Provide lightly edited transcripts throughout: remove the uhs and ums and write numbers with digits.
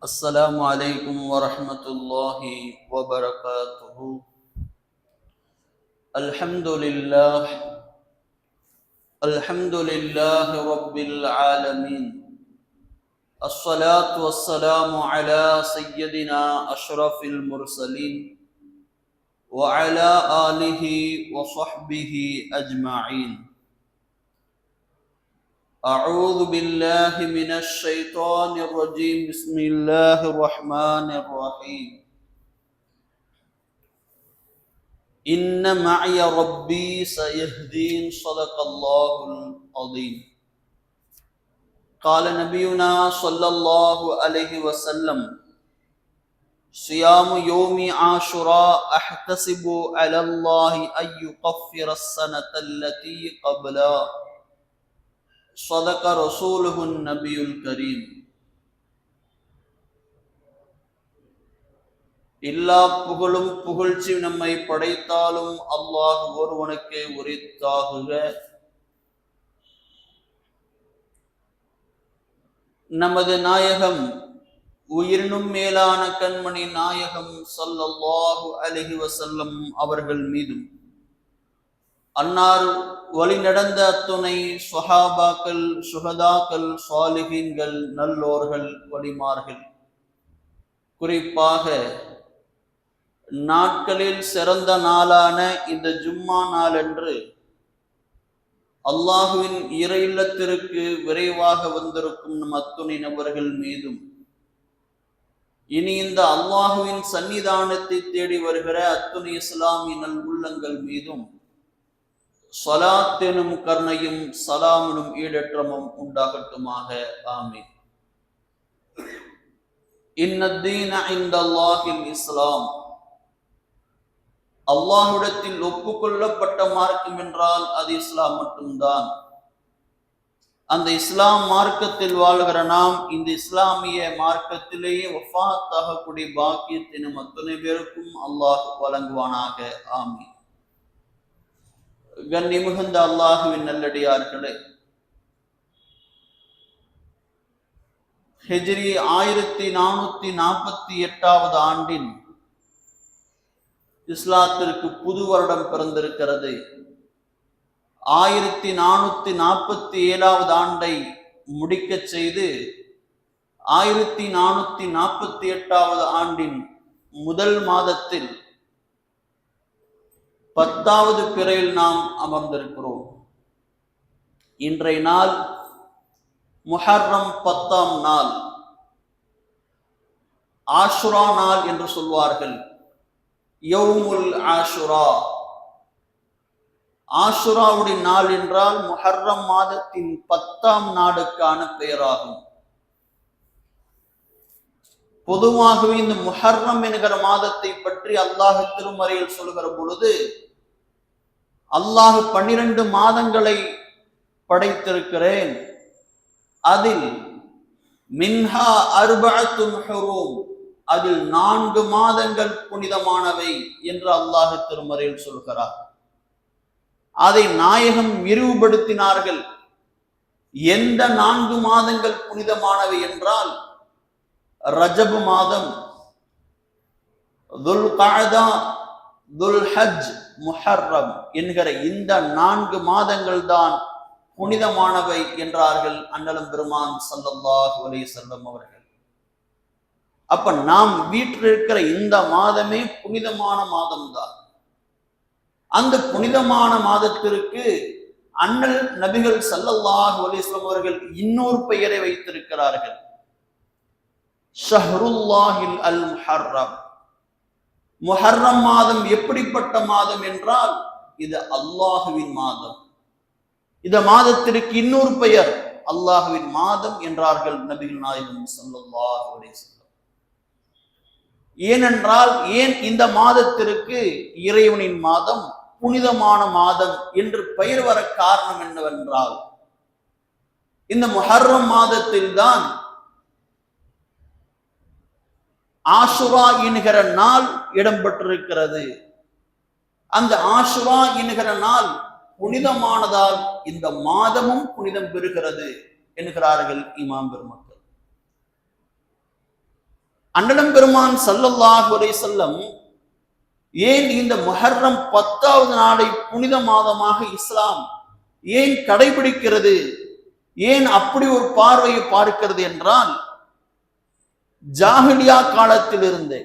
السلام عليكم ورحمة الله وبركاته. الحمد لله الحمد لله رب العالمين. الصلاة والسلام على سيدنا أشرف المرسلين وعلى آله وصحبه أجمعين. أعوذ بالله من الشيطان الرجيم. بسم الله الرحمن الرحيم. إن معي ربي سيهدين. صدق الله العظيم. قال نبينا صلى الله عليه وسلم: صيام يوم عاشوراء أحتسب على الله أن يكفر السنة التي قبلها. صدق رسوله النبي الكريم. எல்லா புகழும் புகழ்ச்சி நம்மை படைத்தாலும் அல்லாஹ் ஒருவனுக்கே உரித்தாகுக. நமது நாயகம், உயிரினும் மேலான கண்மணி நாயகம் ஸல்லல்லாஹு அலைஹி வஸல்லம் அவர்கள் மீதும், அன்னார் வழி நடந்த அத்துணை ஸஹாபாக்கள், சுஹதாக்கள், சாலிஹீன்கள், நல்லோர்கள், வலிமார்கள், குறிப்பாக நாட்களில் சிறந்த நாளான இந்த ஜும்மா நாளன்று அல்லாஹுவின் இறை இல்லத்திற்கு விரைவாக வந்திருக்கும் நம் அத்துணை நபர்கள் மீதும், இனி இந்த அல்லாஹுவின் சன்னிதானத்தை தேடி வருகிற அத்துணை இஸ்லாமிய நல் உள்ளங்கள் மீதும் ஸலாத் எனும் கருணையும் சலாமெனும் ஈடற்றமும் உண்டாகட்டுமாக. ஆமீன். இன்னத்தீன இன்தல்லாஹில் இஸ்லாம். அல்லாஹ்விடத்தில் ஒப்புக்கொள்ளப்பட்ட மார்க்கம் என்றால் அது இஸ்லாம் மட்டும்தான். அந்த இஸ்லாம் மார்க்கத்தில் வாழ்கிற நாம் இந்த இஸ்லாமிய மார்க்கத்திலேயே வஃபாத் ஆகக்கூடிய பாக்கியத்தை நம் அத்தனை பேருக்கும் அல்லாஹ் வழங்குவானாக. ஆமீன். கண்ணி மிகுந்த அல்லாஹுவின் நல்லடியார்களே, ஹிஜ்ரி 1448 ஆண்டின் இஸ்லாத்திற்கு புது வருடம் பிறந்திருக்கிறது. 1447 ஆண்டை முடிக்க செய்து 1448 ஆண்டின் முதல் மாதத்தில் 10வது பிறையில் நாம் அமர்ந்திருக்கிறோம். இன்றைய நாள் முஹர்ரம் 10ஆம் நாள், ஆஷுரா நாள் என்று சொல்வார்கள். யௌமுல் ஆஷுரா. ஆஷுராவுடைய நாள் என்றால் முஹர்ரம் மாதத்தின் 10ஆம் நாளுக்கான பெயராகும். பொதுவாகவே இந்த முஹர்ரம் என்கிற மாதத்தை பற்றி அல்லாஹ் திருமறையில் சொல்கிற பொழுது, அல்லாஹ் 12 மாதங்களை படைத்திருக்கிறேன், அதில் மின்ஹா அர்பஅத்துன் ஹுரும், அதில் 4 மாதங்கள் புனிதமானவை என்று அல்லாஹ் திருமறையில் சொல்கிறார். அதை நாயகம் விரிவுபடுத்தினார்கள். எந்த 4 மாதங்கள் புனிதமானவை என்றால், ரஜப் மாதம், துல் கஅதா, துல் ஹஜ், முஹர்ரம் என்கிற இந்த 4 மாதங்கள் தான் புனிதமானவை என்றார்கள் அண்ணலும் பெருமான் ஸல்லல்லாஹு அலைஹி வஸல்லம் அவர்கள். அப்ப நாம் வீட்டில் இருக்கிற இந்த மாதமே புனிதமான மாதம்தான். அந்த புனிதமான மாதத்திற்கு அண்ணல் நபிகள் ஸல்லல்லாஹு அலைஹி வஸல்லம் அவர்கள் இன்னொரு பெயரை வைத்திருக்கிறார்கள். ஷஹ்ருல்லாஹில் அல் முஹர்ரம். முஹர்ரம் மாதம் எப்படிப்பட்ட மாதம் என்றால், இது அல்லாஹுவின் மாதம். இந்த மாதத்திற்கு இன்னொரு பெயர் அல்லாஹுவின் மாதம் என்றார்கள் நபிகள் நாயகம் ஸல்லல்லாஹு அலைஹி வஸல்லம். ஏனென்றால், ஏன் இந்த மாதத்திற்கு இறைவனின் மாதம், புனிதமான மாதம் என்று பெயர் வர காரணம் என்னவென்றால், இந்த முஹர்ரம் மாதத்தில் தான் ஆஷுரா என்கிற நாள் இடம்பெற்றிருக்கிறது. அந்த ஆஷுரா என்கிற நாள் புனிதமானதால் இந்த மாதமும் புனிதம் பெறுகிறது என்கிறார்கள் இமாம் பெருமக்கள். அண்ணலம் பெருமான் ஸல்லல்லாஹு அலைஹி வஸல்லம் ஏன் இந்த முஹர்ரம் 10வது நாளை புனித மாதமாக இஸ்லாம் ஏன் கடைபிடிக்கிறது, ஏன் அப்படி ஒரு பார்வையை பார்க்கிறது என்றால், ஜாஹிலியா காலத்திலிருந்து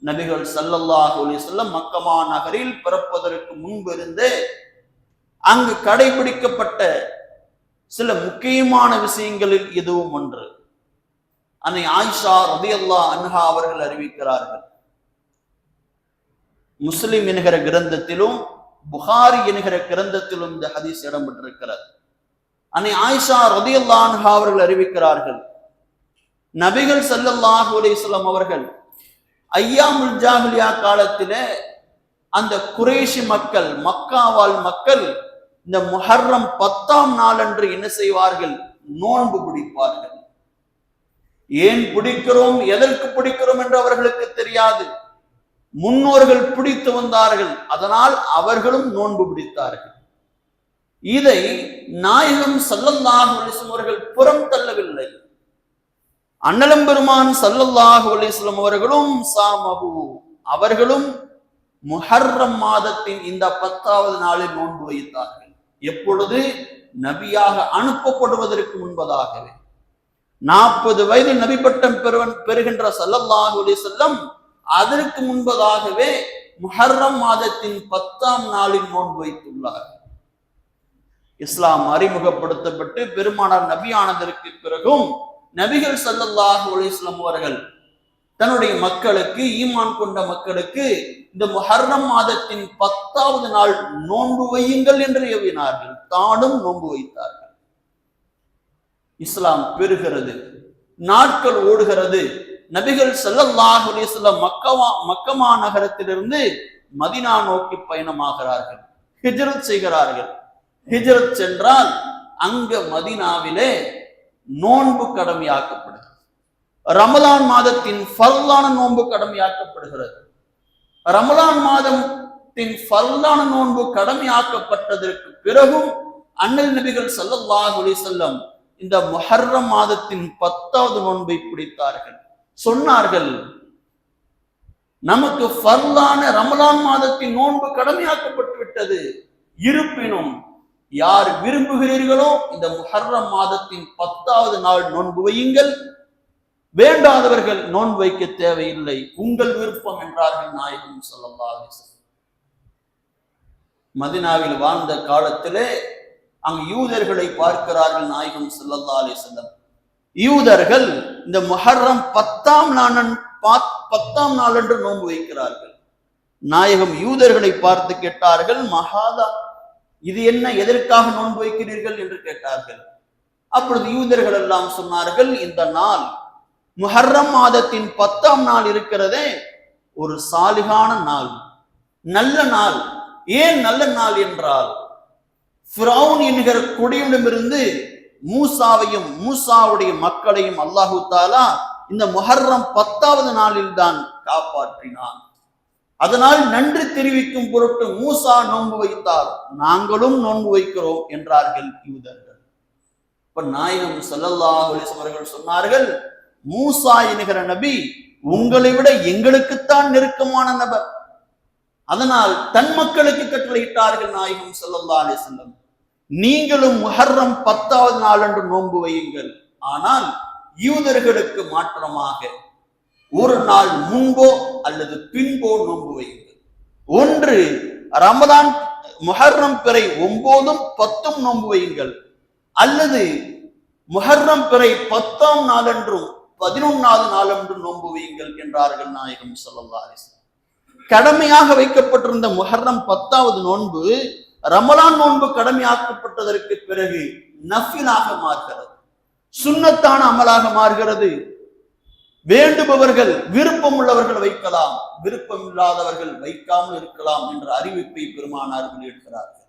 நபிகள் ஸல்லல்லாஹு அலைஹி வஸல்லம் மக்கமா நகரில் பிறப்பதற்கு முன்பு இருந்தே அங்கு கடைபிடிக்கப்பட்ட சில முக்கியமான விஷயங்களில் இதுவும் ஒன்று. அன்னை ஆயிஷா ரலியல்லாஹு அன்ஹா அவர்கள் அறிவிக்கிறார்கள், முஸ்லிம் என்கிற கிரந்தத்திலும் புகாரி என்கிற கிரந்தத்திலும் இந்த ஹதீஸ் இடம்பெற்றிருக்கிறது. அன்னை ஆயிஷா ரலியல்லாஹு அன்ஹா அவர்கள் அறிவிக்கிறார்கள், நபிகள் ஸல்லல்லாஹு அலைஹி வஸல்லம் அவர்கள் ஐயாமுல் ஜாஹிலியா காலத்திலே அந்த குறைஷி மக்கள், மக்காவால் மக்கள் இந்த முஹர்ரம் 10ஆம் நாள் அன்று என்ன செய்வார்கள், நோன்பு பிடிப்பார்கள். ஏன் பிடிக்கிறோம், எதற்கு பிடிக்கிறோம் என்று அவர்களுக்கு தெரியாது. முன்னோர்கள் பிடித்து வந்தார்கள், அதனால் அவர்களும் நோன்பு பிடித்தார்கள். இதை நாயகம் ஸல்லல்லாஹு அலைஹி வஸல்லம் அவர்கள் புறம் தள்ளவில்லை. அண்ணலம் பெருமான் ஸல்லல்லாஹு அலைஹி வஸல்லம் அவர்களும் சாமஹு, அவர்களும் முஹர்ரம் மாதத்தின் இந்த 10வது நாளில் நோன்பு வைத்தார்கள். எப்பொழுது? நபியாக அனுப்பப்படுவதற்கு முன்பதாகவே. 40 வயது நபி பட்டம் பெறுகின்ற ஸல்லல்லாஹு அலைஹி வஸல்லம் அதற்கு முன்பதாகவே முஹர்ரம் மாதத்தின் 10ஆம் நாளில் நோன்பு வைத்துள்ளார். இஸ்லாம் அறிமுகப்படுத்தப்பட்டு பெருமானார் நபியானதற்கு பிறகும் நபிகள் ஸல்லல்லாஹு அலைஹி வஸல்லம் அவர்கள் தன்னுடைய மக்களுக்கு, ஈமான் கொண்ட மக்களுக்கு இந்த முஹர்ரம் மாதத்தின் 10வது நாள் நோன்பு வையுங்கள் என்று ஏவினார்கள். தானும் நோன்பு வைத்தார்கள். இஸ்லாம் பெறுகிறது, நாட்கள் ஓடுகிறது. நபிகள் ஸல்லல்லாஹு அலைஹி வஸல்லம் மக்கமா நகரத்திலிருந்து மதீனா நோக்கி பயணமாகிறார்கள், ஹிஜ்ரத் செய்கிறார்கள். ஹிஜ்ரத் சென்றால் அங்க மதீனாவிலே நோன்பு கடமையாக்கப்படுகிறது. ரமலான் மாதத்தின் ஃபர்லான நோன்பு கடமையாக்கப்படுகிறது. ரமலான் மாதத்தின் ஃபர்லான நோன்பு கடமையாக்கப்பட்டதற்கு பிறகும் அண்ணல் நபிகள் ஸல்லல்லாஹு அலைஹி வஸல்லம் இந்த முஹர்ரம் மாதத்தின் 10வது நோன்பை பிடித்தார்கள். சொன்னார்கள், நமக்கு ஃபர்லான ரமலான் மாதத்தின் நோன்பு கடமையாக்கப்பட்டு விட்டது. இருப்பினும் யார் விரும்புகிறீர்களோ இந்த முஹர்ரம் மாதத்தின் 10வது நாள் நோன்பு வையுங்கள், வேண்டாதவர்கள் நோன்பு வைக்க தேவையில்லை, உங்கள் விருப்பம் என்றார்கள் நாயகம் ஸல்லல்லாஹு அலைஹி வஸல்லம். மதீனாவில் வாழ்ந்த காலத்திலே அங்கு யூதர்களை பார்க்கிறார்கள் நாயகம் ஸல்லல்லாஹு அலைஹி வஸல்லம். யூதர்கள் இந்த முஹர்ரம் 10ஆம் நாள் அன்று நோன்பு வைக்கிறார்கள். நாயகம் யூதர்களை பார்த்து கேட்டார்கள், மகாதா, இது என்ன, எதற்காக நோன்பு வைக்கிறீர்கள் என்று கேட்டார்கள். அப்பொழுது யூதர்கள் எல்லாம் சொன்னார்கள், இந்த நாள் முஹர்ரம் மாதத்தின் 10ஆம் நாள் இருக்கிறதே ஒரு சாலிகான நாள், நல்ல நாள். ஏன் நல்ல நாள் என்றால், ஃபிரௌன் என்கிற கொடியிடமிருந்து மூசாவையும் மூசாவுடைய மக்களையும் அல்லாஹு தஆலா இந்த முஹர்ரம் 10வது நாளில் தான் காப்பாற்றினான். அதனால் நன்றி தெரிவிக்கும் பொருட்டு மூசா நோன்பு வைத்தார், நாங்களும் நோன்பு வைக்கிறோம் என்றார்கள் யூதர்கள். இப்ப நாயகம் ஸல்லல்லாஹு அலைஹி வஸல்லம் அவர்கள் சொன்னார்கள், மூசா என்கிற நபி உங்களை விட எங்களுக்குத்தான் நெருக்கமான நபர். அதனால் தன் மக்களுக்கு கட்டளையிட்டார்கள் நாயகம் ஸல்லல்லாஹு அலைஹி வஸல்லம், நீங்களும் முஹர்ரம் 10வது நாள் அன்று நோன்பு வையுங்கள். ஆனால் யூதர்களுக்கு மாற்றமாக ஒரு நாள் முன்போ அல்லது பின்போ நோன்பு வையுங்கள். ஒன்று ரமலான் முஹர்ரம் பிறை 9ம் 10ம் நோன்பு வையுங்கள், அல்லது முஹர்ரம் பிறை 10ஆம் நாளன்றும் 11வது நாளன்றும் நோன்பு வையுங்கள் என்றார்கள் நாயகம் ஸல்லல்லாஹு அலைஹி வஸல்லம். கடமையாக வைக்கப்பட்டிருந்த முஹர்ரம் 10வது நோன்பு ரமலான் நோன்பு கடமையாக்கப்பட்டதற்கு பிறகு நஃபிலாக மாறுகிறது, சுன்னத்தான அமலாக மாறுகிறது. வேண்டுபவர்கள், விருப்பம் உள்ளவர்கள் வைக்கலாம், விருப்பம் இல்லாதவர்கள் வைக்காமல் இருக்கலாம் என்ற அறிவிப்பை பெருமானார் வெளியிடுகிறார்கள்.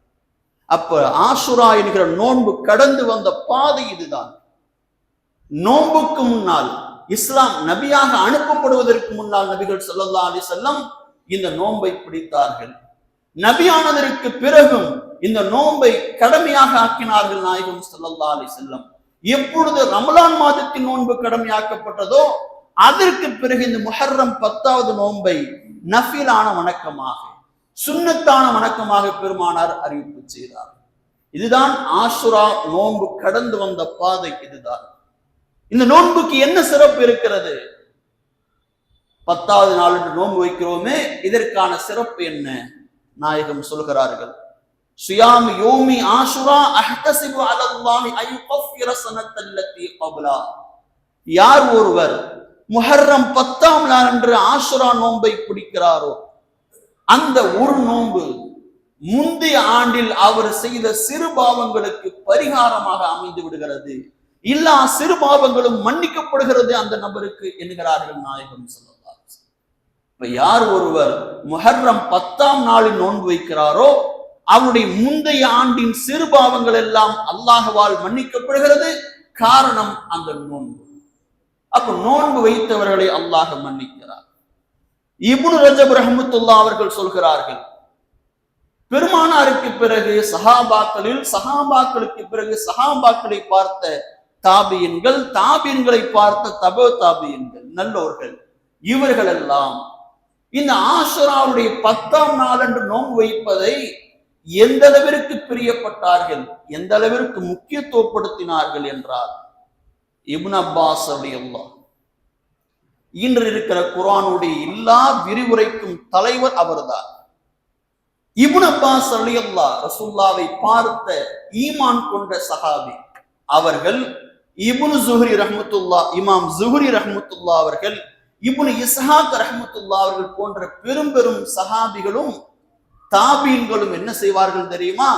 அப்ப ஆஷுரா என்கிற நோன்பு கடந்து வந்த பாதை இதுதான். நோன்புக்கு முன்னால், இஸ்லாம் நபியாக அனுப்பப்படுவதற்கு முன்னால் நபிகள் ஸல்லல்லாஹு அலைஹி வஸல்லம் இந்த நோன்பை பிடித்தார்கள். நபியானதற்கு பிறகும் இந்த நோன்பை கடமையாக ஆக்கினார்கள் நாயகம் ஸல்லல்லாஹு அலைஹி வஸல்லம். எப்பொழுது ரமலான் மாதத்தின் நோன்பு கடமையாக்கப்பட்டதோ அதற்கு பிறகு இந்த முஹர்ரம் 10வது நோன்பை நஃபிலான வணக்கமாக, சுன்னத்தான வணக்கமாக பெருமானார் அறிவிப்பு செய்தார். இதுதான் ஆஷுரா நோன்பு கடந்து வந்த பாதை. இதுதான் இந்த நோன்புக்கு என்ன சிறப்பு இருக்கிறது? 10வது நாள் என்று நோன்பு வைக்கிறோமே, இதற்கான சிறப்பு என்ன? நாயகம் சொல்கிறார்கள், சுயாமி யோமி ஆஷுரா அஹ்தஸிபு அலல்லாஹி அய்யுகஃபிர ஸனத்தல்லதி கப்லா. யார் ஒருவர் முஹர்ரம் 10ஆம் நாள் அன்று ஆஷுரா நோன்பை பிடிக்கிறாரோ, அந்த ஒரு நோன்பு முந்தைய ஆண்டில் அவர் செய்த சிறு பாவங்களுக்கு பரிகாரமாக அமைந்து விடுகிறது. எல்லா சிறு பாவங்களும் மன்னிக்கப்படுகிறது அந்த நபருக்கு என்கிறார்கள் நாயகம் ஸல்லல்லாஹு அலைஹி வஸல்லம். இப்ப யார் ஒருவர் முஹர்ரம் 10ஆம் நாளில் நோன்பு வைக்கிறாரோ, அவருடைய முந்தைய ஆண்டின் சிறு பாவங்கள் எல்லாம் அல்லாஹ்வால் மன்னிக்கப்படுகிறது. காரணம் அந்த நோன்பு. அப்ப நோன்பு வைத்தவர்களை அல்லாஹ் மன்னிக்கிறார். இப்னு ரஜப் ரஹ்மத்துல்லாஹ் அவர்கள் சொல்கிறார்கள், பெருமானாருக்கு பிறகு சஹாபாக்களுக்கு பிறகு சஹாபாக்களை பார்த்த தாபியன்கள், தாபியன்களை பார்த்த தபோ தாபியன்கள், நல்லோர்கள், இவர்கள் எல்லாம் இந்த ஆஷுராவுடைய 10ஆம் நாள் அன்று நோன்பு வைப்பதை எந்த அளவிற்கு பிரியப்பட்டார்கள், எந்த அளவிற்கு முக்கியத்துவப்படுத்தினார்கள் என்றால், இப்னு அப்பாஸ் ரலியல்லாஹு, இன்று இருக்கிற குர்ஆனுடைய எல்லா விரிவுரைக்கும் தலைவர் அவர்தான். இப்னு அப்பாஸ் ரலியல்லாஹு ரசூலுல்லாஹ்வை பார்த்த ஈமான் கொண்ட சஹாபி அவர்கள். இப்னு ஜுஹ்ரி ரஹ்மத்துல்லாஹ், இமாம் ஜுஹ்ரி ரஹ்மத்துல்லாஹ் அவர்கள், இப்னு இஸ்ஹாக் ரஹ்மத்துல்லாஹ் அவர்கள் போன்ற பெரும் பெரும் சஹாபிகளும் தாபீன்களும் என்ன செய்வார்கள் தெரியுமா?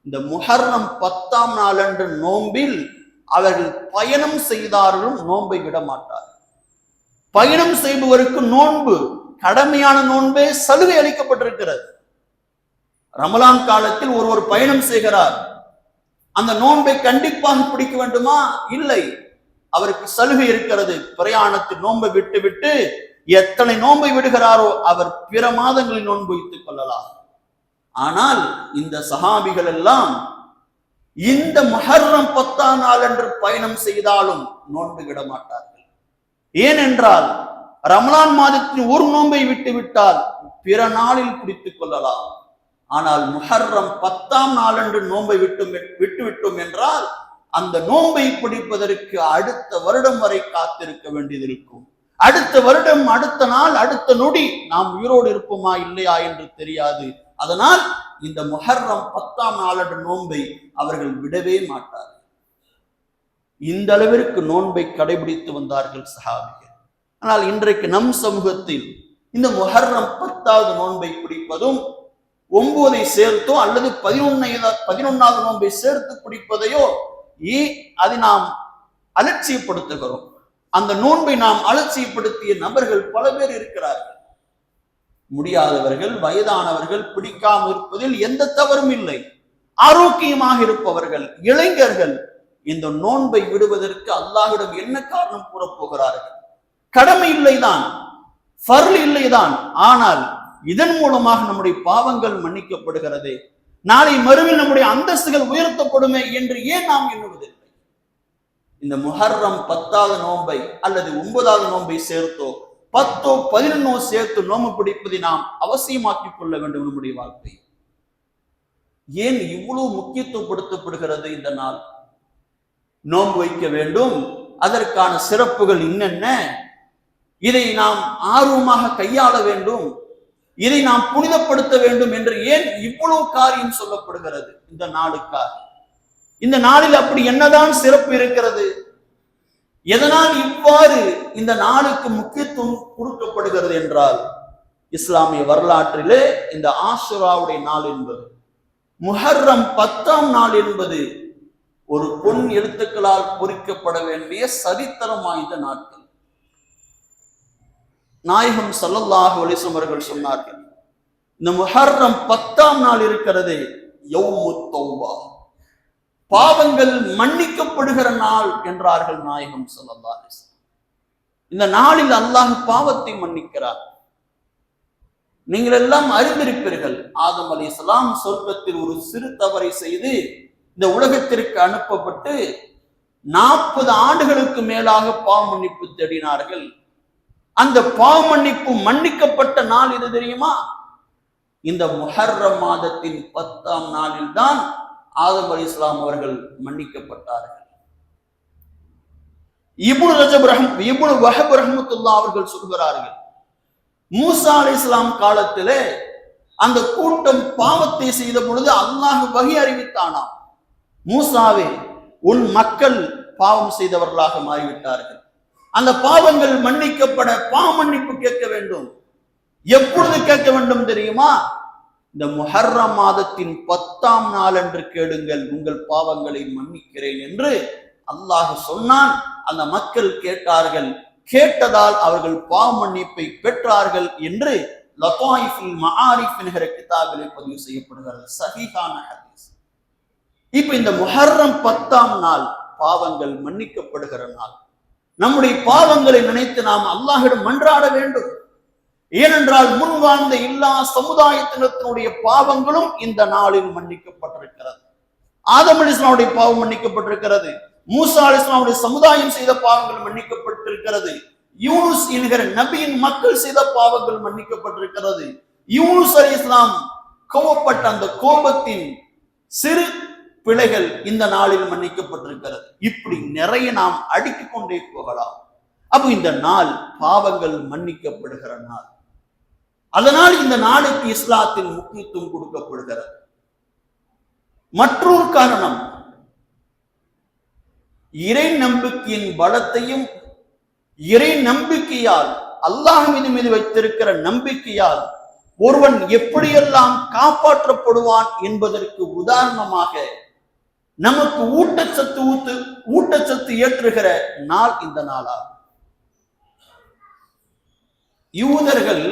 இந்த முஹர்ரம் 10ஆம் நாள் அன்று நோம்பில் அவர்கள் பயணம் செய்தார்களும் நோன்பை விட மாட்டார். பயணம் செய்பவருக்கு நோன்பு, கடமையான நோன்பே சலுகை அளிக்கப்பட்டிருக்கிறது. ரமலான் காலத்தில் ஒருவர் பயணம் செய்கிறார், அந்த நோன்பை கண்டிப்பாக பிடிக்க வேண்டுமா? இல்லை, அவருக்கு சலுகை இருக்கிறது. பிரயாணத்தில் நோன்பை விட்டு எத்தனை நோன்பை விடுகிறாரோ அவர் பிற மாதங்களில் நோன்பு வைத்துக் கொள்ளலாம். ஆனால் இந்த சஹாபிகள் எல்லாம் இந்த முஹர்ரம் 10ஆம் நாள் அன்று பயணம் செய்தாலும் நோன்பு விட மாட்டார்கள். ஏனென்றால் ரமலான் மாதத்தின் ஒரு நோன்பை விட்டுவிட்டால் பிற நாளில் பிடித்துக் கொள்ளலாம். ஆனால் முஹர்ரம் 10ஆம் நாள் அன்று நோன்பை விட்டுவிட்டோம் என்றால் அந்த நோன்பை பிடிப்பதற்கு அடுத்த வருடம் வரை காத்திருக்க வேண்டியது இருக்கும். அடுத்த வருடம், அடுத்த நாள், அடுத்த நொடி நாம் உயிரோடு இருப்போமா இல்லையா என்று தெரியாது. அதனால் இந்த முஹர்ரம் 10ஆம் நாள் அன்று நோன்பை அவர்கள் விடவே மாட்டார்கள். இந்த அளவிற்கு நோன்பை கடைபிடித்து வந்தார்கள் சஹாபிகள். ஆனால் இன்றைக்கு நம் சமூகத்தில் இந்த முஹர்ரம் 10வது நோன்பை பிடிப்பதும் 9ஐ சேர்த்தோ அல்லது 11வது நோன்பை சேர்த்து பிடிப்பதையோ அதை நாம் அலட்சியப்படுத்துகிறோம். அந்த நோன்பை நாம் அலட்சியப்படுத்திய நபர்கள் பல பேர் இருக்கிறார்கள். முடியாதவர்கள், வயதானவர்கள் பிடிக்காமல் இருப்பதில் எந்த தவறும் இல்லை. ஆரோக்கியமாக இருப்பவர்கள், இளைஞர்கள் இந்த நோன்பை விடுவதற்கு அல்லாஹ்விடம் என்ன காரணம் கூறப்போகிறார்கள்? கடமை இல்லைதான், ஃபர்ல் இல்லைதான், ஆனால் இதன் மூலமாக நம்முடைய பாவங்கள் மன்னிக்கப்படுகிறது, நாளை மறுவில் நம்முடைய அந்தஸ்துகள் உயர்த்தப்படுமே என்று ஏன் நாம் எண்ணுவதில்லை? இந்த முஹர்ரம் 10வது நோன்பை அல்லது 9வது நோன்பை சேர்த்தோ 10ஓ 11ஓ சேர்த்து நோன்பு பிடிப்பதை நாம் அவசியமாக்கிக் கொள்ள வேண்டும். நம்முடைய வாழ்க்கை ஏன் இவ்வளவு முக்கியத்துவப்படுத்தப்படுகிறது? இந்த நாள் நோன்பு வைக்க வேண்டும், அதற்கான சிறப்புகள் என்னென்ன, இதை நாம் ஆர்வமாக கையாள வேண்டும், இதை நாம் புனிதப்படுத்த வேண்டும் என்று ஏன் இவ்வளவு காரியம் சொல்லப்படுகிறது இந்த நாளுக்காக? இந்த நாளில் அப்படி என்னதான் சிறப்பு இருக்கிறது? எதனால் இவ்வாறு இந்த நாளுக்கு முக்கியத்துவம் கொடுக்கப்படுகிறது என்றால், இஸ்லாமிய வரலாற்றிலே இந்த ஆஷுராவுடைய நாள் என்பது, முஹர்ரம் 10ஆம் நாள் என்பது ஒரு பொன் எழுத்துக்களால் பொறிக்கப்பட வேண்டிய சரித்திரம் வாய்ந்த நாட்கள். நாயகம் ஸல்லல்லாஹு அலைஹி வஸல்லம் அவர்கள் சொன்னார்கள், இந்த முஹர்ரம் 10ஆம் நாள் இருக்கிறது யௌமுத் தௌபா, பாவங்கள் மன்னிக்கப்படுகிற நாள் என்றார்கள் நாயகம் ஸல்லல்லாஹு அலைஹி வஸல்லம். இந்த நாளில் அல்லாஹ் பாவத்தை மன்னிக்கிறார். நீங்கள் எல்லாம் அறிந்திருப்பீர்கள், ஆதம் அலைஹிஸ்ஸலாம் சொர்க்கத்தில் ஒரு சிறு தவறை செய்து இந்த உலகத்திற்கு அனுப்பப்பட்டு 40 ஆண்டுகளுக்கு மேலாக பாவ மன்னிப்பு தேடினார்கள். அந்த பாவ மன்னிப்பு மன்னிக்கப்பட்ட நாள் இது தெரியுமா? இந்த முஹர்ரம் மாதத்தின் 10ஆம் நாளில் தான் ஆதம் அலைஹிஸ்ஸலாம் அவர்கள் மன்னிக்கப்பட்டார்கள். இப்னு வஹப் ரஹ்மத்துல்லாஹ் அவர்கள் சொல்கிறார்கள், மூசா அலைஹிஸ்ஸலாம் காலத்திலே அந்த கூட்டம் பாவத்தை செய்த பொழுது அல்லாஹ் வஹி அறிவித்தானாம், மூசாவே உன் மக்கள் பாவம் செய்தவர்களாக மாறிவிட்டார்கள், அந்த பாவங்கள் மன்னிக்கப்பட பாவ மன்னிப்பு கேட்க வேண்டும். எப்பொழுது கேட்க வேண்டும் தெரியுமா? இந்த முஹர்ரம் மாதத்தின் 10ஆம் நாள் என்று கேளுங்கள், உங்கள் பாவங்களை மன்னிக்கிறேன் என்று அல்லாஹ் சொன்னான். அந்த மக்கள் கேட்டார்கள், கேட்டதால் அவர்கள் பாவ மன்னிப்பை பெற்றார்கள் என்று லதாயிஃபுல் மஆரிஃப் என்கிற கிதாபிலே பதிவு செய்யப்படுகிறது. சஹீஹான ஹதீஸ். இப்ப இந்த முஹர்ரம் 10ஆம் நாள் பாவங்கள் மன்னிக்கப்படுகிற நாள். நம்முடைய பாவங்களை நினைத்து நாம் அல்லாஹ்விடம் மன்றாட வேண்டும். ஏனென்றால் முன் வாழ்ந்த எல்லா சமுதாயத்தினத்தினுடைய பாவங்களும் இந்த நாளில் மன்னிக்கப்பட்டிருக்கிறது. ஆதம் அலைஹிஸ்ஸலாமுடைய பாவம் மன்னிக்கப்பட்டிருக்கிறது. மூசா அலைஹிஸ்ஸலாமுடைய சமுதாயம் செய்த பாவங்கள் மன்னிக்கப்பட்டிருக்கிறது. யூனுஸ் என்கிற நபியின் மக்கள் செய்த பாவங்கள் மன்னிக்கப்பட்டிருக்கிறது. யூனுஸ் அலைஹிஸ்ஸலாம் கோபப்பட்ட அந்த கோபத்தின் சிறு பிழைகள் இந்த நாளில் மன்னிக்கப்பட்டிருக்கிறது. இப்படி நிறைய நாம் அடுக்கிக் கொண்டே போகலாம். அப்போ இந்த நாள் பாவங்கள் மன்னிக்கப்படுகிற நாள். அதனால் இந்த நாளுக்கு இஸ்லாத்தின் முக்கியத்துவம் கொடுக்கப்படுகிறது. மற்றொரு காரணம், இறை நம்பிக்கையின் பலத்தையும் இறை நம்பிக்கையால் அல்லாஹ் மீது வைத்திருக்கிற நம்பிக்கையால் ஒருவன் எப்படியெல்லாம் காப்பாற்றப்படுவான் என்பதற்கு உதாரணமாக நமக்கு ஊட்டச்சத்து ஏற்றுகிற நாள் இந்த நாளாகும். யூதர்கள்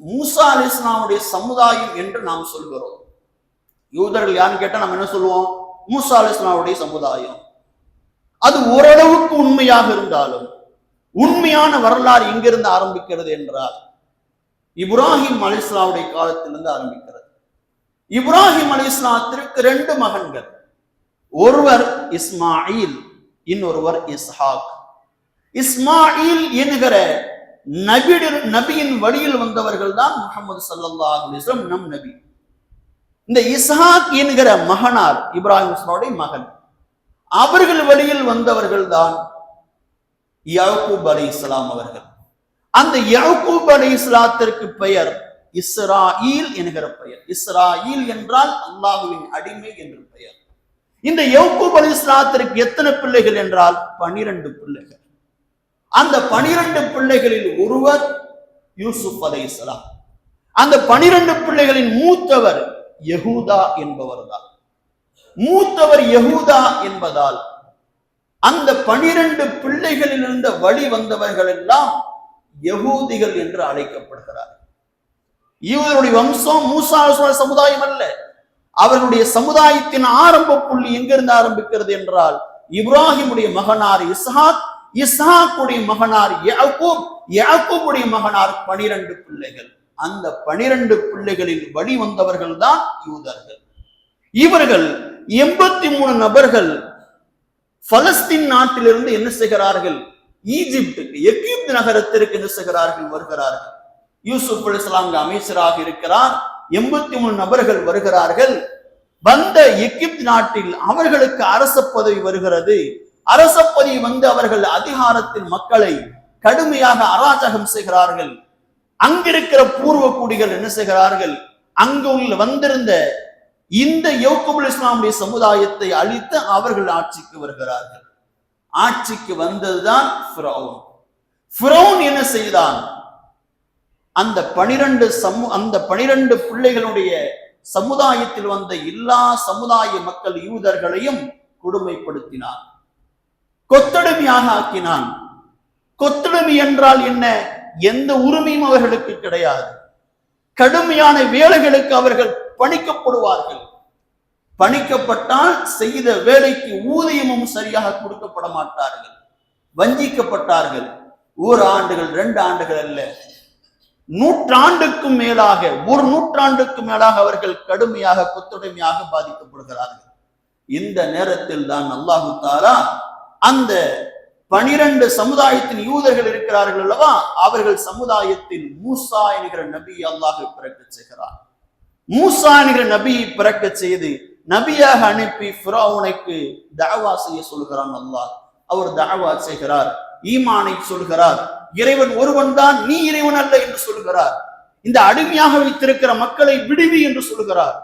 மூசா அலைஹிஸ்ஸலாமுடைய சமுதாயம் என்று நாம் சொல்கிறோம். யூதர்கள் யாருன்னு கேட்டா நம்ம என்ன சொல்லுவோம்? மூசா அலைஹிஸ்ஸலாமுடைய சமுதாயம். அது ஓரளவுக்கு உண்மையாக இருந்தாலும் உண்மையான வரலாறு எங்கிருந்து ஆரம்பிக்கிறது என்றால் இப்ராஹிம் அலைஹிஸ்ஸலாமுடைய காலத்திலிருந்து ஆரம்பிக்கிறது. இப்ராஹிம் அலைஹிஸ்ஸலாத்திற்கு 2 மகன்கள், ஒருவர் இஸ்மாயில், இன்னொருவர் இஸ்ஹாக். இஸ்மாயில் என்கிற நபியின் வழியில் வந்தவர்கள் தான் முஹம்மது ஸல்லல்லாஹு அலைஹி வஸல்லம் நம் நபி. இந்த இஸ்ஹாக் என்கிற மகனார் இப்ராஹிம் மகன், அவர்கள் வழியில் வந்தவர்கள் தான் யாக்கூப் அலைஹிஸ்ஸலாம் அவர்கள். அந்த யாக்கூப் அலைஹிஸ்ஸலாத்திற்கு பெயர் இஸ்ராயில் என்கிற பெயர். இஸ்ராயில் என்றால் அல்லாஹ்வின் அடிமை என்று பெயர். இந்த யாக்கூப் அலைஹிஸ்ஸலாத்திற்கு எத்தனை பிள்ளைகள் என்றால் 12 பிள்ளைகள். அந்த 12 பிள்ளைகளில் ஒருவர் யூசுப் அலைஹிஸ்ஸலாம். அந்த 12 பிள்ளைகளின் மூத்தவர் யஹூதா என்பவர் தான். மூத்தவர் யஹூதா என்பதால் அந்த 12 பிள்ளைகளில் இருந்த வழி வந்தவர்கள் எல்லாம் யகூதிகள் என்று அழைக்கப்படுகிறார். இவருடைய வம்சம் மூசா சமுதாயம் அல்ல. அவர்களுடைய சமுதாயத்தின் ஆரம்ப புள்ளி எங்கிருந்து ஆரம்பிக்கிறது என்றால் இப்ராஹிமுடைய மகனார் இஸ்ஹாக், இஸ்ஹாக்குடைய மகனார் யாக்கூப், யாக்கூபுடைய மகனார் 12 பிள்ளைகள். அந்த 12 பிள்ளைகளில் வழி வந்தவர்கள் தான் யூதர்கள். இவர்கள் 83 நபர்கள் பலஸ்தீன் நாட்டிலிருந்து என்ன செய்கிறார்கள்? ஈஜிப்டுக்கு, எகிப்து நகரத்திற்கு என்ன செய்கிறார்கள்? வருகிறார்கள். யூசுப் அலைஹிஸ்ஸலாம் அமைச்சராக இருக்கிறார். 83 நபர்கள் வருகிறார்கள். வந்த எகிப்து நாட்டில் அவர்களுக்கு அரச பதவி வருகிறது. அரச பதவி வந்து அவர்கள் அதிகாரத்தில் மக்களை கடுமையாக அராஜகம் செய்கிறார்கள். அங்கிருக்கிற பூர்வ குடிகள் என்ன செய்கிறார்கள்? அங்கு வந்திருந்த இந்த யாக்கூப் அலைஹிஸ்ஸலாமுடைய சமுதாயத்தை அழித்து அவர்கள் ஆட்சிக்கு வருகிறார்கள். ஆட்சிக்கு வந்ததுதான் ஃபிரௌன். என்ன செய்தான்? அந்த 12 பிள்ளைகளுடைய சமுதாயத்தில் வந்த எல்லா சமுதாய மக்கள் யூதர்களையும் கொடுமைப்படுத்தினான், கொத்தடிமையாக ஆக்கினான். கொத்தடிமை என்றால் என்ன? எந்த உரிமையும் அவர்களுக்கு கிடையாது. கடுமையான வேலைகளுக்கு அவர்கள் பணிக்கப்படுவார்கள். பணிக்கப்பட்டால் செய்த வேலைக்கு ஊதியமும் சரியாக கொடுக்கப்பட மாட்டார்கள். வஞ்சிக்கப்பட்டார்கள். 1 ஆண்டுகள் 2 ஆண்டுகள் அல்ல, 100 ஆண்டுக்கும் மேலாக, 1 நூற்றாண்டுக்கும் மேலாக அவர்கள் கடுமையாக கொத்தடிமையாக பாதிக்கப்படுகிறார்கள். இந்த நேரத்தில் தான் அல்லாஹு தஆலா அந்த 12 சமுதாயத்தின் யூதர்கள் இருக்கிறார்கள் அல்லவா, அவர்கள் சமுதாயத்தில் மூசா என்கிற நபி அல்லாஹ் பிறக்க செய்கிறார். மூசா என்கிற நபியை பிறக்க செய்து நபியாக அனுப்பி ஃபிரௌனுக்கு தஅவா செய்ய சொல்கிறான் அல்லாஹ். அவர் தஅவா செய்கிறார், ஈமானை சொல்கிறார், இறைவன் ஒருவன் தான், நீ இறைவன் அல்ல என்று சொல்கிறார், இந்த அடிமையாக வைத்திருக்கிற மக்களை விடுவி என்று சொல்கிறார்.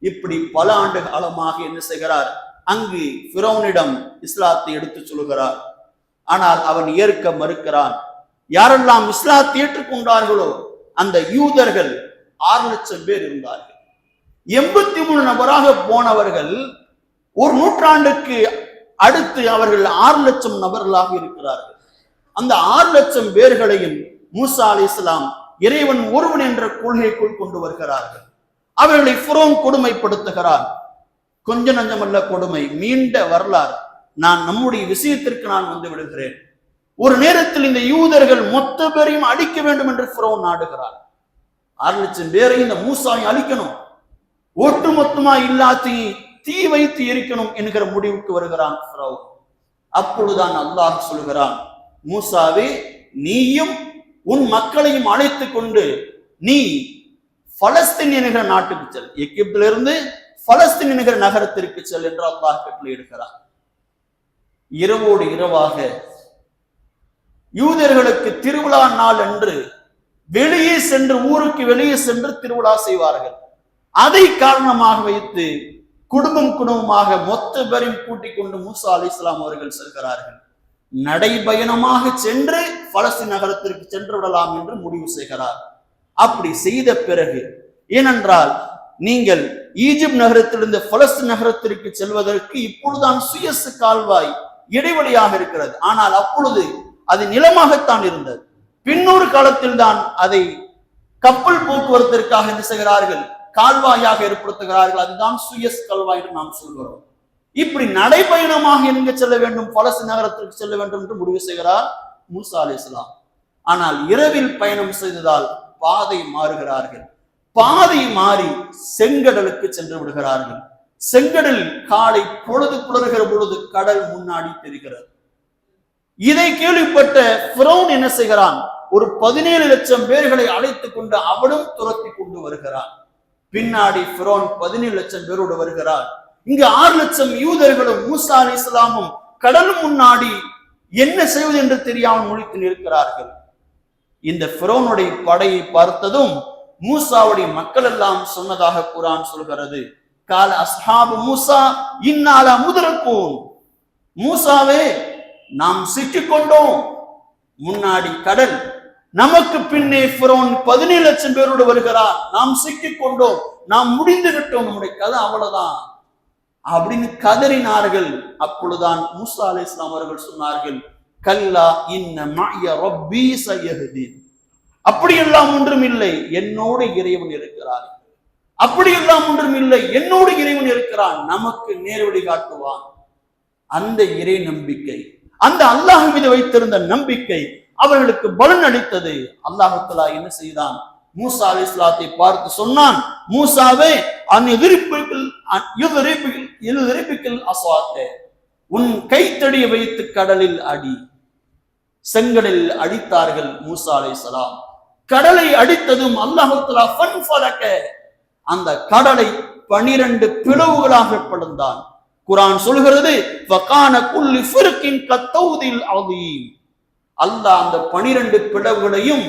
இப்படி பல ஆண்டு காலமாக என்ன செய்கிறார், அங்கு ஃபிரௌனிடம் இஸ்லாத்தை எடுத்து சொல்கிறார். ஆனால் அவன் ஏற்க மறுக்கிறான். யாரெல்லாம் இஸ்லாத்தை ஏற்றுக்கொண்டார்களோ அந்த யூதர்கள் 6 லட்சம் பேர் இருந்தார்கள். 83 நபராக போனவர்கள் ஒரு நூற்றாண்டுக்கு அடுத்து அவர்கள் 6 லட்சம் நபர்களாக இருக்கிறார்கள். அந்த 6 லட்சம் பேர்களையும் மூசா அலைஹிஸ்ஸலாம் இறைவன் ஒருவன் என்ற கொள்கைக்குள் கொண்டு வருகிறார்கள். அவர்களை ஃபிரௌன் கொடுமைப்படுத்துகிறார். கொஞ்ச நஞ்சமல்ல கொடுமை, மீண்ட வரலாறு. நான் நம்முடைய விஷயத்திற்கு நான் வந்து விடுகிறேன். ஒரு நேரத்தில் இந்த யூதர்கள் மொத்த பேரையும் அழிக்க வேண்டும் என்று ஃபிரௌன் நாடுகிறார். 6 லட்சம் பேரை இந்த மூசாவை அழிக்கணும், ஒட்டுமொத்தமா இல்லாத்தையும் தீ வைத்து எரிக்கணும் என்கிற முடிவுக்கு வருகிறான் ஃபிரௌன். அப்பொழுதுதான் அல்லாஹ் சொல்கிறான், மூசாவே, நீயும் உன் மக்களையும் அழைத்து கொண்டு நீ பலஸ்தீன் என்கிற நாட்டுக்கு செல், எகிப்திலிருந்து பலஸ்தீன் என்கிற நகரத்திற்கு செல் என்று அல்லாஹ் கட்டளையிடுகிறார். இரவோடு இரவாக யூதர்களுக்கு திருவிழா நாள் என்று வெளியே சென்று, ஊருக்கு வெளியே சென்று திருவிழா செய்வார்கள். அதை காரணமாக வைத்து குடும்பமாக மொத்த பேரையும் கூட்டிக் கொண்டு மூசா அலைஹிஸ்ஸலாம் அவர்கள் செல்கிறார்கள். நடைபயணமாக சென்று பலஸ்தீன் நகரத்திற்கு சென்று விடலாம் என்று முடிவு செய்கிறார். அப்படி செய்த பிறகு, ஏனென்றால் நீங்கள் ஈஜிப்ட் நகரத்திலிருந்து பலஸ்தீன் நகரத்திற்கு செல்வதற்கு இப்பொழுதுதான் சுயஸ் கால்வாய் இடைவெளியாக இருக்கிறது. ஆனால் அப்பொழுது அது நிலமாகத்தான் இருந்தது. பின்னொரு காலத்தில் தான் அதை கப்பல் போக்குவரத்திற்காக என்ன செய்கிறார்கள், கால்வாயாக ஏற்படுத்துகிறார்கள். அதுதான் சுயஸ் கால்வாய் என்று நாம் சொல்கிறோம். இப்படி நடைபயணமாக எங்க செல்ல வேண்டும், பலஸ்தீன் நகரத்திற்கு செல்ல வேண்டும் என்று முடிவு செய்கிறார் மூசா அலைஹிஸ்ஸலாம். ஆனால் இரவில் பயணம் செய்ததால் பாதை மாறுகிறார்கள். பாதை மாறி செங்கடலுக்கு சென்று விடுகிறார்கள். செங்கடல் காலை பொழுது புலருகிற பொழுது கடல் முன்னாடி தெரிகிறது. இதை கேள்விப்பட்ட ஃபிரௌன் என்ன செய்கிறான், ஒரு 17 லட்சம் பேர்களை அழைத்துக் கொண்டு அவனும் துரத்தி கொண்டு வருகிறான். பின்னாடி ஃபிரௌன் 17 லட்சம் பேரோடு வருகிறார். இங்கு 6 லட்சம் யூதர்களும் மூசா அலைஹிஸ்ஸலாமும் கடல் முன்னாடி என்ன செய்வது என்று தெரியாமல் முழித்து நிற்கிறார்கள். இந்த ஃபிரௌனுடைய படையை பார்த்ததும் மூசாவுடைய மக்கள் எல்லாம் சொன்னதாக குர்ஆன் சொல்கிறது, கால அஸ்ஹாபு மூசா இன்னால முதரக்கூன், மூசாவே நாம் சிக்கிக்கொண்டோம், முன்னாடி கடல், நமக்கு பின்னே ஃபிரௌன் 17 லட்சம் பேரோடு வருகிறார், நாம் சிக்கிக்கொண்டோம், நாம் முடிந்து விட்டோம், நம்முடைய கதை அவ்வளவுதான் அப்படின்னு கதறினார்கள். அப்பொழுதுதான் மூசா அலைஹிஸ்ஸலாம் அவர்கள் சொன்னார்கள், கல்லா இன்ன மஅய ரப்பி சயஹ்தீன், அப்படியெல்லாம் ஒன்றும் இல்லை, என்னோடு இறைவன் இருக்கிறார், அப்படியெல்லாம் ஒன்றும் இல்லை, என்னோடு இறைவன் இருக்கிறான், நமக்கு நேர்வழி காட்டுவான். அந்த இறை நம்பிக்கை, அந்த அல்லாஹ் மீது வைத்திருந்த நம்பிக்கை அவர்களுக்கு பலன் அளித்தது. அல்லாஹ் தஆலா என்ன செய்தான், மூசா அலைஹிஸ்ஸலாத்தை பார்த்து சொன்னான், மூசாவே உன் கைத்தடியை வைத்து கடலில் அடி. செங்கடலில் அடித்தார்கள் மூசா அலைஹிஸ்ஸலாம். கடலை அடித்ததும் அல்லாஹ் தஆலா ஃபன்ஃபலக, அந்த கடலை 12 பிளவுகளாக பிளந்தான். குர்ஆன் சொல்கிறது, வகான குல்லு ஃபிர்கின் கத்தௌதில் அதீம், அல்லாஹ் அந்த 12 பிளவுகளையும்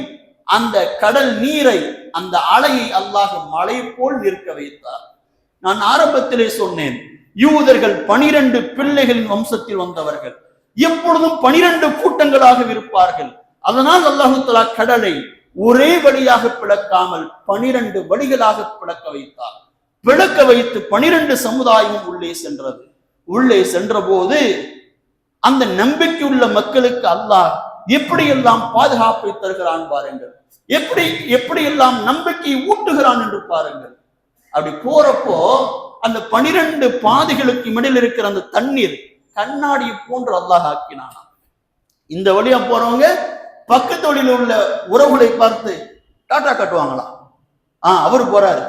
அந்த கடல் நீரை, அந்த அலையை அல்லாஹ் மலை போல் நிற்க வைத்தார். நான் ஆரம்பத்திலே சொன்னேன், யூதர்கள் 12 பிள்ளைகளின் வம்சத்தில் வந்தவர்கள், எப்பொழுதும் 12 கூட்டங்களாக இருப்பார்கள். அதனால் அல்லாஹ் தஆலா கடலை ஒரே வழியாக பிளக்காமல் 12 வழிகளாக பிளக்க வைத்தார். பிளக்க வைத்து 12 சமுதாயம் உள்ளே சென்றது. உள்ளே சென்ற போது அந்த நம்பிக்கையுள்ள மக்களுக்கு அல்லாஹ் எப்படியெல்லாம் பாதுகாப்பை தருகிறான் பாருங்கள், எப்படியெல்லாம் நம்பிக்கையை ஊட்டுகிறான் என்று பாருங்கள். அப்படி போறப்போ அந்த 12 பாதைகளுக்கு இடையில் இருக்கிற அந்த தண்ணீர் கண்ணாடியை போன்று அல்லாஹ் ஆக்கினான். இந்த வழியா போறவங்க பக்கத்து வழியில் உள்ள உறவுகளை பார்த்து டாட்டா கட்டுவாங்களாம். அவரு போறாரு,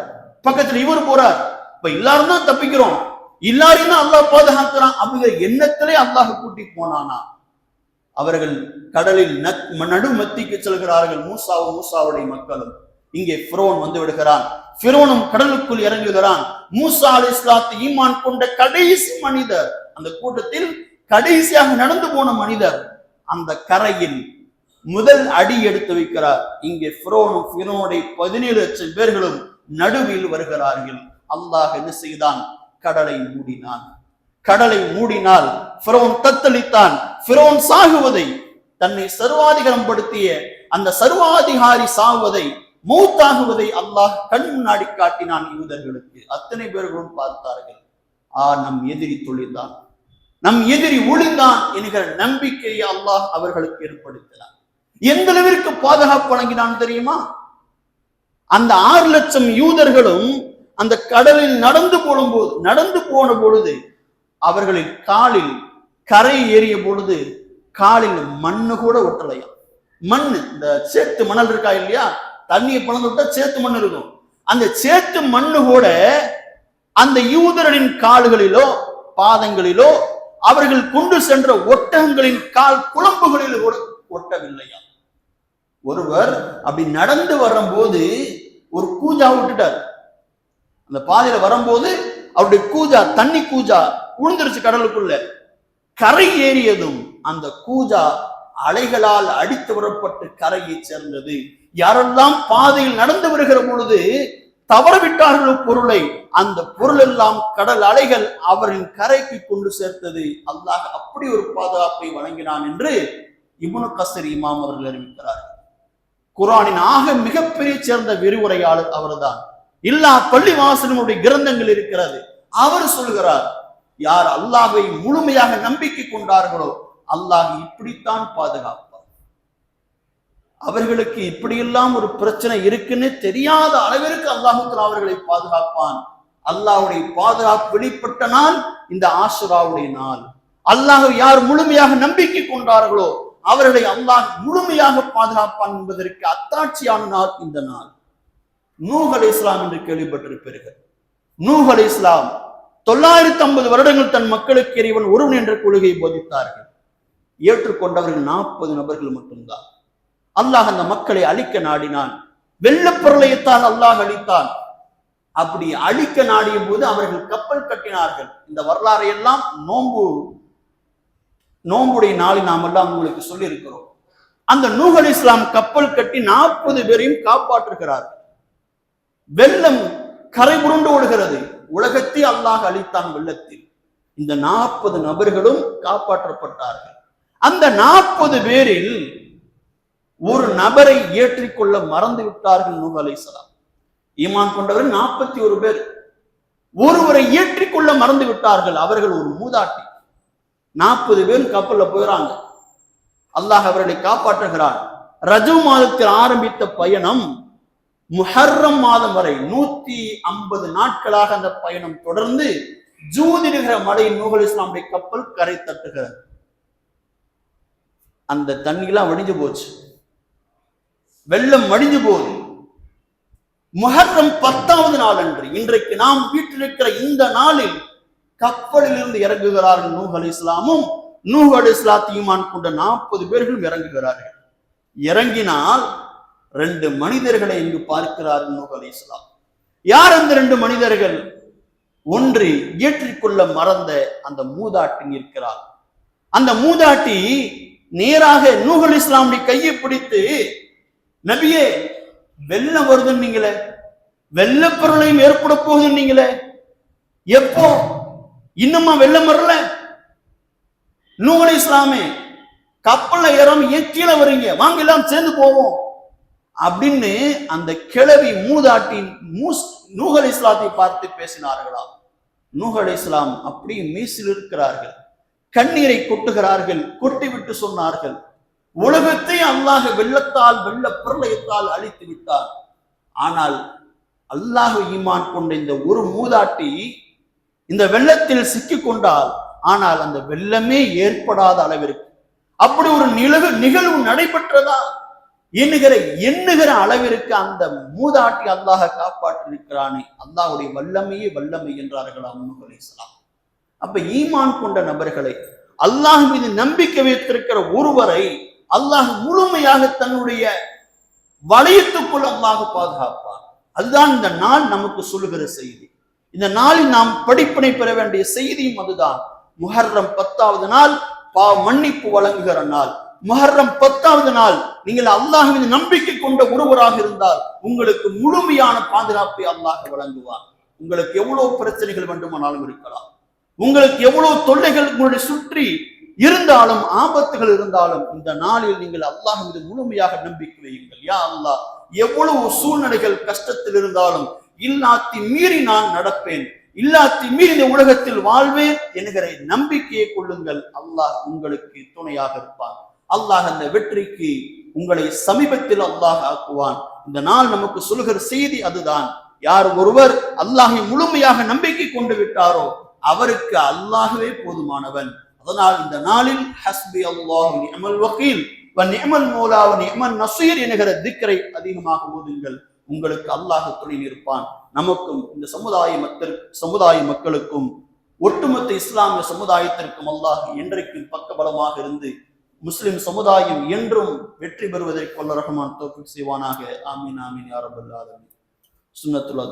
பக்கத்துல இவர் போறார், இப்ப எல்லாரும் தான் தப்பிக்கிறோம், எல்லாரையும் தான் அல்லாஹ் பாதுகாக்கிறான் அப்படிங்கிற எண்ணத்திலே அல்லாஹ் கூட்டி போனானா. அவர்கள் கடலில் நடுமத்திக்கு செல்கிறார்கள். மூசாவுடைய மக்களும். இங்கே ஃபிரௌன் வந்து விடுகிறான். ஃபிரௌனும் கடலுக்குள் இறங்குகிறான். மூசா அலைஹிஸ்ஸலாத்து ஈமான் கொண்ட கடைசி மனிதர், அந்த கூட்டத்தில் கடைசியாக நடந்து போன மனிதர், அந்த கரையில் முதல் அடி எடுத்து வைக்கிறார். இங்கே ஃபிரௌனும் ஃபிரௌனுடைய 17 லட்சம் பேர்களும் நடுவில் வருகிறார்கள். அல்லாஹ் என்ன செய்தான்? கடலை மூடினான். கடலை மூடினால் ஃபிரௌன் தத்தளித்தான். ஃபிரௌன் சாகுவதை, தன்னை சர்வாதிகாரம் படுத்திய அந்த சர்வாதிகாரி சாகுவதை, மௌத்தாகுவதை அல்லாஹ் கண் முன்னாடி காட்டினான் யூதர்களுக்கு. அத்தனை பேர்களும் பார்த்தார்கள். நம் எதிரி தொழில்தான், நம் எதிரி ஒளிந்தான் என்கிற நம்பிக்கையை அல்லாஹ் அவர்களுக்கு ஏற்படுத்தினார். எந்த அளவிற்கு பாதுகாப்பு வழங்கினான் தெரியுமா? அந்த 6 லட்சம் யூதர்களும் அந்த கடலில் நடந்து போன பொழுது அவர்களின் காலில் கரை ஏறிய பொழுது காலில் மண்ணு கூட ஒட்டலையா. மண்ணு, இந்த சேத்து மணல் இருக்கா இல்லையா, தண்ணியை பழந்து விட்டா சேத்து மண் இருக்கும். அந்த சேத்து மண்ணு கூட அந்த யூதர்களின் கால்களிலோ பாதங்களிலோ அவர்கள் கொண்டு சென்ற ஒட்டகங்களின் கால் குழம்புகளில் கூட ஒட்டவில்லையா. ஒருவர் அப்படி நடந்து வரும்போது ஒரு கூஜா விட்டுட்டார். அந்த பாதையில வரும்போது அவருடைய கூஜா, தண்ணி கூஜா உழுந்துருச்சு கடலுக்குள்ள. கரை ஏறியதும் அந்த கூஜா அலைகளால் அடித்து வரப்பட்டு கரையை சேர்ந்தது. யாரெல்லாம் பாதையில் நடந்து வருகிற பொழுது தவறவிட்டார்களோ பொருளை, அந்த பொருள் எல்லாம் கடல் அலைகள் அவரின் கரைக்கு கொண்டு சேர்த்தது. அல்லாஹ் அப்படி ஒரு பாதுகாப்பை வழங்கினான் என்று இப்னு கஸீர் இமாம் அவர்கள் அறிவிக்கிறார்கள். குர்ஆனின் ஆக மிகப்பெரிய சேர்ந்த விரிவுரையாளர் அவர்தான். எல்லா பள்ளிவாசலுடைய கிரந்தங்கள் இருக்கிறது. அவர் சொல்கிறார், யார் அல்லாஹ்வை முழுமையாக நம்பிக்கை கொண்டார்களோ அல்லாஹ் இப்படித்தான் பாதுகாப்பார். அவர்களுக்கு இப்படியெல்லாம் ஒரு பிரச்சனை இருக்குன்னு தெரியாத அளவிற்கு அல்லாஹ் அவர்களை பாதுகாப்பான். அல்லாஹ்வுடைய பாதுகாப்பு வெளிப்பட்ட நாள் இந்த ஆஷுராவுடைய நாள். அல்லாஹ் யார் முழுமையாக நம்பிக்கை கொண்டார்களோ அவர்களை அல்லாஹ் முழுமையாக பாதுகாப்பான் என்பதற்கு அத்தாட்சியான நாள் இந்த நாள். நூஹ் அலைஹிஸ்ஸலாம் என்று கேள்விப்பட்டிருப்பீர்கள். நூஹ் அலைஹிஸ்ஸலாம் 950 வருடங்கள் தன் மக்களுக்கு இறைவன் ஒருவன் என்ற கொள்கையை போதித்தார்கள். ஏற்றுக்கொண்டவர்கள் 40 நபர்கள் மட்டும்தான். அல்லாஹ் அந்த மக்களை அழிக்க நாடினான். வெள்ளப்பிரளயத்தால் அல்லாஹ் அழித்தான். அப்படி அழிக்க நாடிய போது அவர்கள் கப்பல் கட்டினார்கள். இந்த வரலாறை எல்லாம் நோம்புடைய நாளில் நாம் எல்லாம் உங்களுக்கு சொல்லி இருக்கிறோம். அந்த நூஹ் அலைஹிஸ்ஸலாம் கப்பல் கட்டி 40 பேரையும் காப்பாற்றுகிறார்கள். வெள்ளம் கரை புரண்டு ஓடுகிறது. உலகத்தை அல்லாஹ் அழித்தான் வெள்ளத்தில். இந்த 40 நபர்களும் காப்பாற்றப்பட்டார்கள். அந்த 40 பேரில் ஒரு நபரை ஏற்றிக்கொள்ள மறந்து விட்டார்கள் நூஹ் அலைஹிஸ்ஸலாம். ஈமான் கொண்டவர் 41 பேர். ஒருவரை ஏற்றிக்கொள்ள மறந்து விட்டார்கள். அவர்கள் ஒரு மூதாட்டி. 40 பேர் கப்பல்ல போயிறாங்க. அல்லாஹ் அவர்களை காப்பாற்றுகிறான். ரஜவு மாதத்தில் ஆரம்பித்த பயணம் முஹர்ரம் மாதம் வரை 150 நாட்களாக அந்த பயணம் தொடர்ந்து ஜூதிடுகிற மலையில் நூஹ் அலைஹிஸ்ஸலாமுடைய கப்பல் கரை தட்டுகிறது. அந்த தண்ணிலாம் வடிஞ்சு போச்சு. வெள்ளம் வடிஞ்சு போகுது. முஹர்ரம் 10வது நாள் அன்று, இன்றைக்கு நாம் வீட்டிலிருக்கிற இந்த நாளில் கப்பலில் இருந்து இறங்குகிறார்கள் நூஹ் அலைஹிஸ்ஸலாமும் நூஹ் அலைஹிஸ்ஸலாத்து ஈமான் கொண்ட 40 பேர்களும் இறங்குகிறார்கள். இறங்கினால் 2 மனிதர்களை இங்கு பார்க்கிறார்கள் நூஹ் அலைஹிஸ்ஸலாம். யார் அந்த 2 மனிதர்கள்? ஒன்று ஏற்றிக்கொள்ள மறந்த அந்த மூதாட்டி இருக்கிறார். அந்த மூதாட்டி நேராக நூஹ் அலைஹிஸ்ஸலாமுடைய கையை பிடித்து, நபியே வெள்ளம் வருதுன்னு நீங்களே, வெள்ளப்பிரளயம் ஏற்பட போகுதுன்னு நீங்களே, எப்போ? இன்னுமா வெள்ளம் வரல? நூஹ் அலைஹிஸ்ஸலாமே கப்பல்ல ஏறாம ஏன் கீழே வரீங்க? வாங்க எல்லாம் சேர்ந்து போவோம் அப்படின்னு அந்த கிழவி மூதாட்டி நூஹ் அலைஹிஸ்ஸலாத்தை பார்த்து பேசினார்களா? நூஹ் அலைஹிஸ்ஸலாம் அப்படி மீசில் இருக்கிறார்கள். கண்ணீரை கொட்டுகிறார்கள். கொட்டிவிட்டு சொன்னார்கள், உலகத்தை அல்லாஹ் வெள்ளத்தால் வெள்ள பிரளயத்தால் அழித்து விட்டார். ஆனால் அல்லாஹ் ஈமான் கொண்ட இந்த ஒரு மூதாட்டி இந்த வெள்ளத்தில் சிக்கிக் கொண்டால், ஆனால் அந்த வெள்ளமே ஏற்படாத அளவிற்கு அப்படி ஒரு நிகழ்வு நடைபெற்றதா எண்ணுகிற அளவிற்கு அந்த மூதாட்டி அல்லாஹ் காப்பாற்றிருக்கிறானே, அல்லாஹ்வுடைய வல்லமையே வல்லமை என்றார்களாம் நூஹ் அலைஹிஸ்ஸலாம். அப்ப ஈமான் கொண்ட நபர்களை அல்லாஹ் மீது நம்பிக்கை வைத்திருக்கிற ஒருவரை அல்லாஹ் முழுமையாக தன்னுடைய வளையத்துக்குள் அல்லாஹ் பாதுகாப்பார். அதுதான் இந்த நாள் நமக்கு சொல்லுகிற செய்தி. இந்த நாளில் நாம் படிப்பினை பெற வேண்டிய செய்தியும் அதுதான். முஹர்ரம் 10வது நாள் மன்னிப்பு வழங்குகிற நாள். முஹர்ரம் 10வது நாள் நீங்கள் அல்லாஹ் மீது நம்பிக்கை கொண்ட ஒருவராக இருந்தால் உங்களுக்கு முழுமையான பாதுகாப்பை அல்லாஹ் வழங்குவார். உங்களுக்கு எவ்வளவு பிரச்சனைகள் வேண்டுமானாலும் இருக்கலாம், உங்களுக்கு எவ்வளவு தொல்லைகள் உங்களுடைய சுற்றி இருந்தாலும், ஆபத்துகள் இருந்தாலும், இந்த நாளில் நீங்கள் அல்லாஹ் மீது முழுமையாக நம்பிக்கை வையுங்கள். யா அல்லாஹ், எவ்வளவு சூழ்நிலைகள் கஷ்டத்தில் இருந்தாலும் இல்லாத்தி மீறி நான் நடப்பேன், இல்லாத்தி மீறி இந்த உலகத்தில் வாழ்வேன் என்கிற நம்பிக்கையை கொள்ளுங்கள். அல்லாஹ் உங்களுக்கு துணையாக இருப்பான். அல்லாஹ் அந்த வெற்றிக்கு உங்களை சமீபத்தில் அல்லாஹ் ஆக்குவான். இந்த நாள் நமக்கு சொல்லுகிற செய்தி அதுதான். யார் ஒருவர் அல்லாஹை முழுமையாக நம்பிக்கை கொண்டு விட்டாரோ அவருக்கு அல்லாஹ்வே போதுமானவன். அதனால் இந்த நாளில் ஹஸ்பி அல்லாஹு நிஅமல் வகீல் வ நிஅமல் மௌலா வ நிஅமன் நஸீர் என்கிற திக்ரை அதிகமாக ஓதுங்கள். உங்களுக்கு அல்லாஹ் துணை நிற்பான். நமக்கும் இந்த சமுதாய மக்களுக்கும் ஒட்டுமொத்த இஸ்லாமிய சமுதாயத்திற்கும் அல்லாஹ் என்றைக்கும் பக்கபலமாக இருந்து முஸ்லிம் சமுதாயம் என்றும் வெற்றி பெறுவதற்கு வல்ல ரஹ்மான் தௌஃபீக் செய்வானாக. ஆமீன் ஆமீன் யா ரப்பல் ஆலமீன். சுன்னத்துல்லாஹ்.